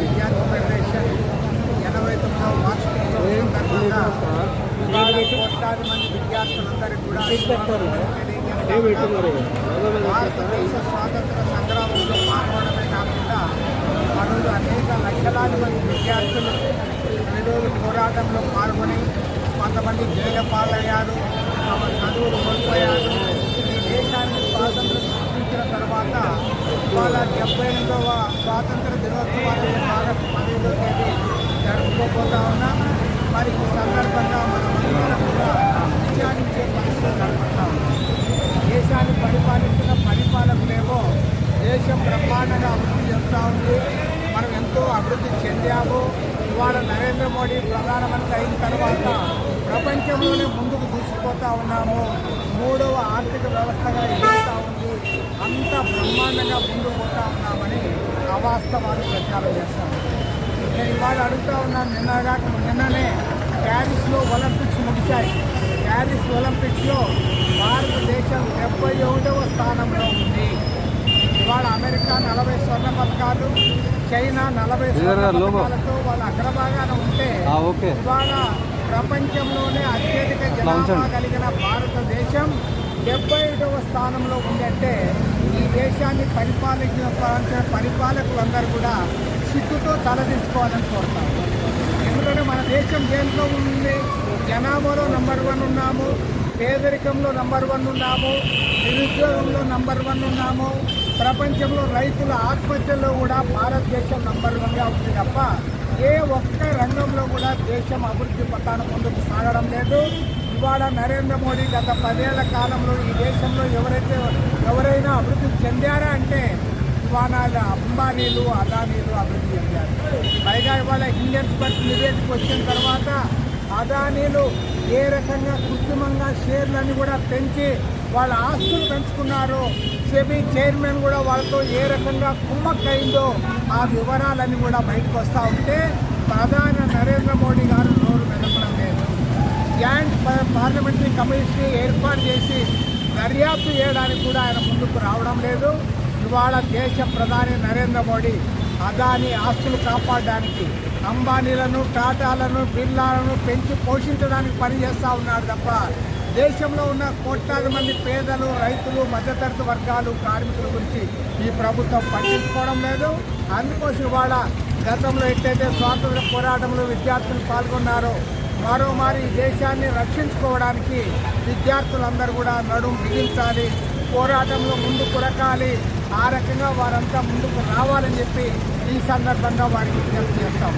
విద్యార్థి ఫెడరేషన్ 89వ వార్షికోత్సవం సందర్భంగా కోట్లాది మంది విద్యార్థులందరికీ కూడా భారతదేశ స్వాతంత్ర సంగ్రామంలో పాల్గొనడమే కాకుండా మరోజు అనేక లక్షలాది మంది విద్యార్థులు ఈరోజు పోరాటంలో పాల్గొని కొంతమంది జైలు పాలయ్యారు, తమ చదువులు కోల్పోయారు. ఈ దేశానికి స్వాతంత్రం సృష్టించిన తర్వాత ఇవాళ 78వ స్వాతంత్ర దినోత్సవాన్ని ఆగస్టు 15వ తేదీ జరుపుకోబోతా ఉన్నాం. మరి ఈ సందర్భంగా మనమందరం కూడా విచారించే పరిస్థితి కనబడతా ఉన్నాం. దేశాన్ని పరిపాలిస్తున్న పరిపాలకులేమో దేశం బ్రహ్మాండంగా అభివృద్ధి చెందుతూ ఉంది, మనం ఎంతో అభివృద్ధి చెందాము. ఇవాళ నరేంద్ర మోడీ ప్రధానమంత్రి అయిన తర్వాత ప్రపంచంలోనే ముందుకు దూసుకుపోతూ ఉన్నాము, 3వ ఆర్థిక వ్యవస్థగా ఎదుగుతూ ఉంది, అంత బ్రహ్మాండంగా ముందుకు పోతా ఉన్నామని అవాస్తవాలు ప్రచారం చేస్తాము. నేను ఇవాళ అడుగుతూ ఉన్నాను, నిన్ననే ప్యారిస్లో ఒలింపిక్స్ ముగిశాయి. ప్యారిస్ ఒలింపిక్స్లో భారతదేశం 71వ స్థానంలో ఉంది. ఇవాళ అమెరికా 40 స్వర్ణ పథకాలు, చైనా 40 స్వర్ణ పథకాలతో వాళ్ళ అగ్రభాగాన ఉంటే ఇవాళ ప్రపంచంలోనే అత్యధిక జనాభా కలిగిన భారతదేశం 71వ స్థానంలో ఉందంటే ఈ దేశాన్ని పరిపాలించిన పరిపాలకులందరూ కూడా సిగ్గుతో తలదించుకోవాలని కోరుతాం. ఎందుకంటే మన దేశం దేంట్లో ఉంది? జనాభాలో నంబర్ 1 ఉన్నాము, పేదరికంలో నంబర్ 1 ఉన్నాము, నిరుద్యోగంలో నంబర్ 1 ఉన్నాము, ప్రపంచంలో రైతుల ఆత్మహత్యల్లో కూడా భారతదేశం నంబర్ 1గా ఉంది తప్ప ఏ ఒక్క రంగంలో కూడా దేశం అభివృద్ధి పథాన ముందుకు సాగడం లేదు. ఇవాళ నరేంద్ర మోడీ గత 10 ఏళ్ల కాలంలో ఈ దేశంలో ఎవరైనా అభివృద్ధి చెందారా అంటే ఇవాళ అంబానీలు, అదానీలు అభివృద్ధి చెందారు. పైగా ఇవాళ ఇండియన్ స్పర్ట్ నివేదిక వచ్చిన తర్వాత అదానీలు ఏ రకంగా కృత్రిమంగా షేర్లని కూడా పెంచి వాళ్ళ ఆస్తులు పెంచుకున్నారో, సెబీ చైర్మన్ కూడా వాళ్ళతో ఏ రకంగా కుమ్మక్కైందో ఆ వివరాలన్నీ కూడా బయటకు వస్తూ ఉంటే ప్రధాని నరేంద్ర మోడీ గారు నోరు మెదపడం లేదు. జాయింట్ పార్లమెంటరీ కమిషన్ ఏర్పాటు చేసి దర్యాప్తు చేయడానికి కూడా ఆయన ముందుకు రావడం లేదు. ఇవాళ దేశ ప్రధాని నరేంద్ర మోడీ అదాని ఆస్తులు కాపాడడానికి అంబానీలను, టాటాలను, బిర్లాలను పెంచి పోషించడానికి పనిచేస్తూ ఉన్నాడు తప్ప దేశంలో ఉన్న కోట్లాది మంది పేదలు, రైతులు, మధ్యతరగతి వర్గాలు, కార్మికుల గురించి ఈ ప్రభుత్వం పట్టించుకోవడం లేదు. అందుకోసం ఇవాళ గతంలో ఎట్లయితే స్వాతంత్ర పోరాటంలో విద్యార్థులు పాల్గొన్నారో మరోమారి ఈ దేశాన్ని రక్షించుకోవడానికి విద్యార్థులందరూ కూడా నడుం బిగించాలి, పోరాటంలో ముందుకు రకాలి. ఆ రకంగా వారంతా ముందుకు రావాలని చెప్పి ఈ సందర్భంగా వారికి విజ్ఞప్తి చేస్తాం.